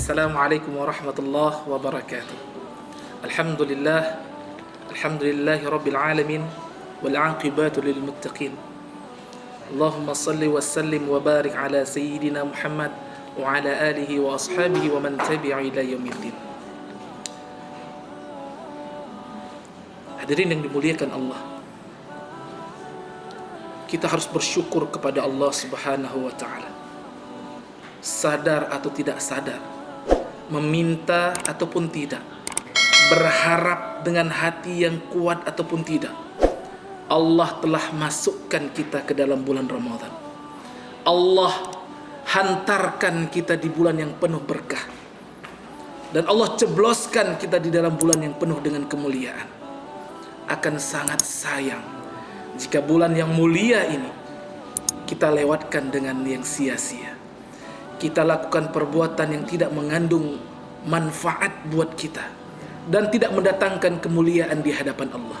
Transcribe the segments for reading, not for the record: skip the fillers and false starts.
Assalamualaikum warahmatullahi wabarakatuh. Alhamdulillah, alhamdulillahi rabbil alamin, wal aqibatu lil muttaqin. Allahumma salli wa sallim wa barik ala sayyidina Muhammad wa ala alihi wa ashabihi wa man tabi'a ila yaumiddin. Hadirin yang dimuliakan Allah, kita harus bersyukur kepada Allah Subhanahu wa ta'ala. Sadar atau tidak sadar, meminta ataupun tidak, berharap dengan hati yang kuat ataupun tidak, Allah telah masukkan kita ke dalam bulan Ramadan. Allah hantarkan kita di bulan yang penuh berkah, dan Allah cebloskan kita di dalam bulan yang penuh dengan kemuliaan. Akan sangat sayang jika bulan yang mulia ini kita lewatkan dengan yang sia-sia. Kita lakukan perbuatan yang tidak mengandung manfaat buat kita dan tidak mendatangkan kemuliaan di hadapan Allah.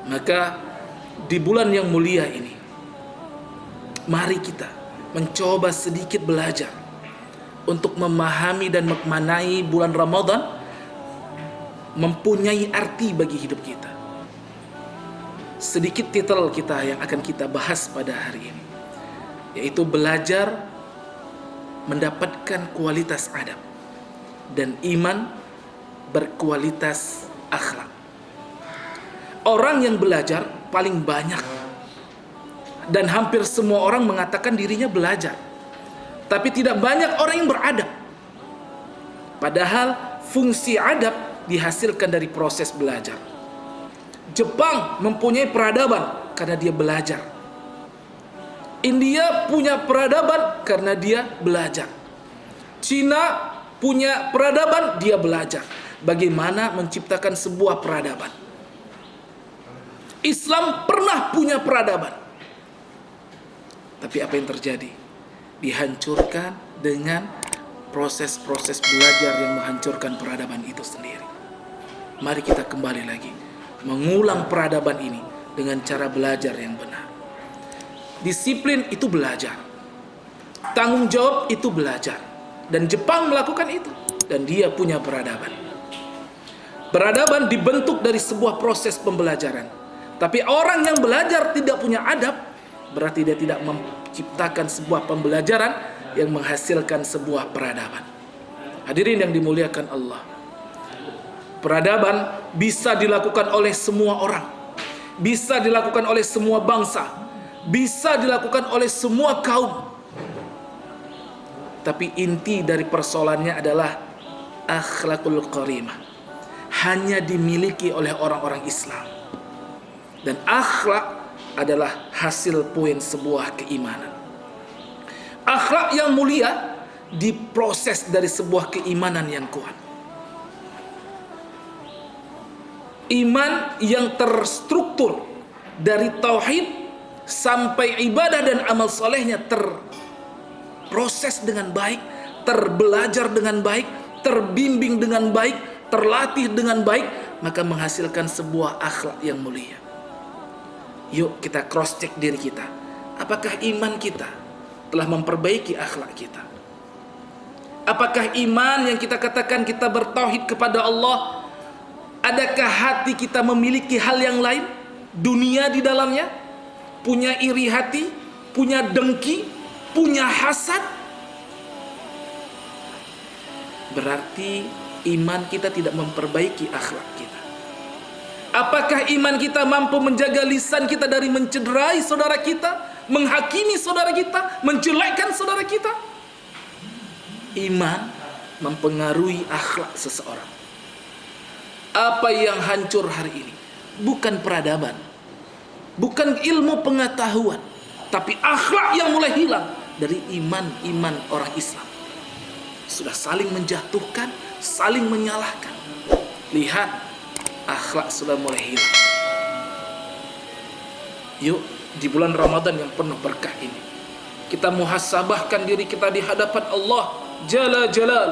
Maka di bulan yang mulia ini, mari kita mencoba sedikit belajar untuk memahami dan memaknai bulan Ramadan mempunyai arti bagi hidup kita. Sedikit titel kita yang akan kita bahas pada hari ini, yaitu belajar mendapatkan kualitas adab dan iman berkualitas akhlak. Orang yang belajar paling banyak, dan hampir semua orang mengatakan dirinya belajar, tapi tidak banyak orang yang beradab. Padahal fungsi adab dihasilkan dari proses belajar. Jepang mempunyai peradaban karena dia belajar. India punya peradaban karena dia belajar. Cina punya peradaban, dia belajar bagaimana menciptakan sebuah peradaban. Islam pernah punya peradaban, tapi apa yang terjadi? Dihancurkan dengan proses-proses belajar yang menghancurkan peradaban itu sendiri. Mari kita kembali lagi mengulang peradaban ini dengan cara belajar yang benar. Disiplin itu belajar, tanggung jawab itu belajar, dan Jepang melakukan itu, dan dia punya peradaban. Peradaban dibentuk dari sebuah proses pembelajaran. Tapi orang yang belajar tidak punya adab, berarti dia tidak menciptakan sebuah pembelajaran yang menghasilkan sebuah peradaban. Hadirin yang dimuliakan Allah, peradaban bisa dilakukan oleh semua orang, bisa dilakukan oleh semua bangsa, bisa dilakukan oleh semua kaum. Tapi inti dari persoalannya adalah akhlakul karimah, hanya dimiliki oleh orang-orang Islam. Dan akhlak adalah hasil poin sebuah keimanan. Akhlak yang mulia diproses dari sebuah keimanan yang kuat. Iman yang terstruktur dari tauhid sampai ibadah dan amal solehnya terproses dengan baik, terbelajar dengan baik, terbimbing dengan baik, terlatih dengan baik, maka menghasilkan sebuah akhlak yang mulia. Yuk kita cross check diri kita. Apakah iman kita telah memperbaiki akhlak kita? Apakah iman yang kita katakan kita bertauhid kepada Allah, adakah hati kita memiliki hal yang lain, dunia di dalamnya? Punya iri hati, punya dengki, punya hasad? Berarti iman kita tidak memperbaiki akhlak kita. Apakah iman kita mampu menjaga lisan kita dari mencederai saudara kita, menghakimi saudara kita, menjelekkan saudara kita? Iman mempengaruhi akhlak seseorang. Apa yang hancur hari ini bukan peradaban, bukan ilmu pengetahuan, tapi akhlak yang mulai hilang dari iman orang Islam. Sudah saling menjatuhkan, saling menyalahkan. Lihat, akhlak sudah mulai hilang. Yuk, di bulan Ramadan yang penuh berkah ini, kita muhasabahkan diri kita di hadapan Allah Jalla Jalal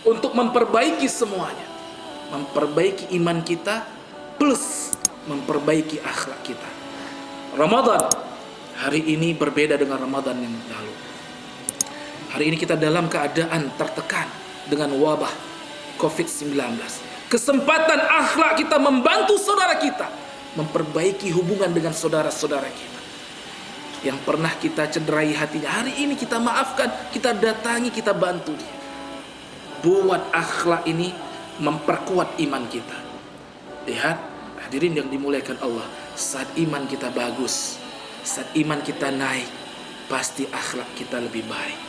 untuk memperbaiki semuanya. Memperbaiki iman kita plus memperbaiki akhlak kita. Ramadan hari ini berbeda dengan Ramadan yang lalu. Hari ini kita dalam keadaan tertekan dengan wabah COVID-19. Kesempatan akhlak kita membantu saudara kita, memperbaiki hubungan dengan saudara-saudara kita yang pernah kita cederai hatinya. Hari ini kita maafkan, kita datangi, kita bantu dia. Buat akhlak ini memperkuat iman kita. Lihat, hadirin yang dimuliakan Allah, saat iman kita bagus, saat iman kita naik, pasti akhlak kita lebih baik.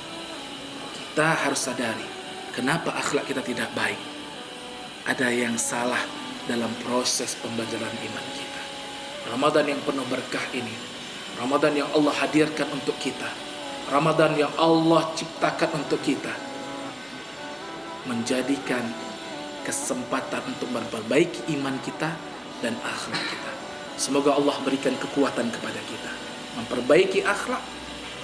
Kita harus sadari, kenapa akhlak kita tidak baik. Ada yang salah dalam proses pembelajaran iman kita. Ramadan yang penuh berkah ini, Ramadan yang Allah hadirkan untuk kita, Ramadan yang Allah ciptakan untuk kita, menjadikan kesempatan untuk memperbaiki iman kita dan akhlak kita. Semoga Allah berikan kekuatan kepada kita memperbaiki akhlak,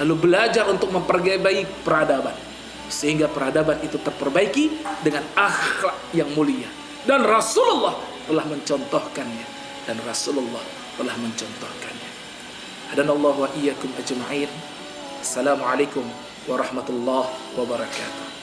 lalu belajar untuk memperbaiki peradaban, sehingga peradaban itu terperbaiki dengan akhlak yang mulia. Dan Rasulullah telah mencontohkannya, dan Rasulullah telah mencontohkannya. Hadanallahu wa iyyakum ajma'in. Assalamualaikum warahmatullahi wabarakatuh.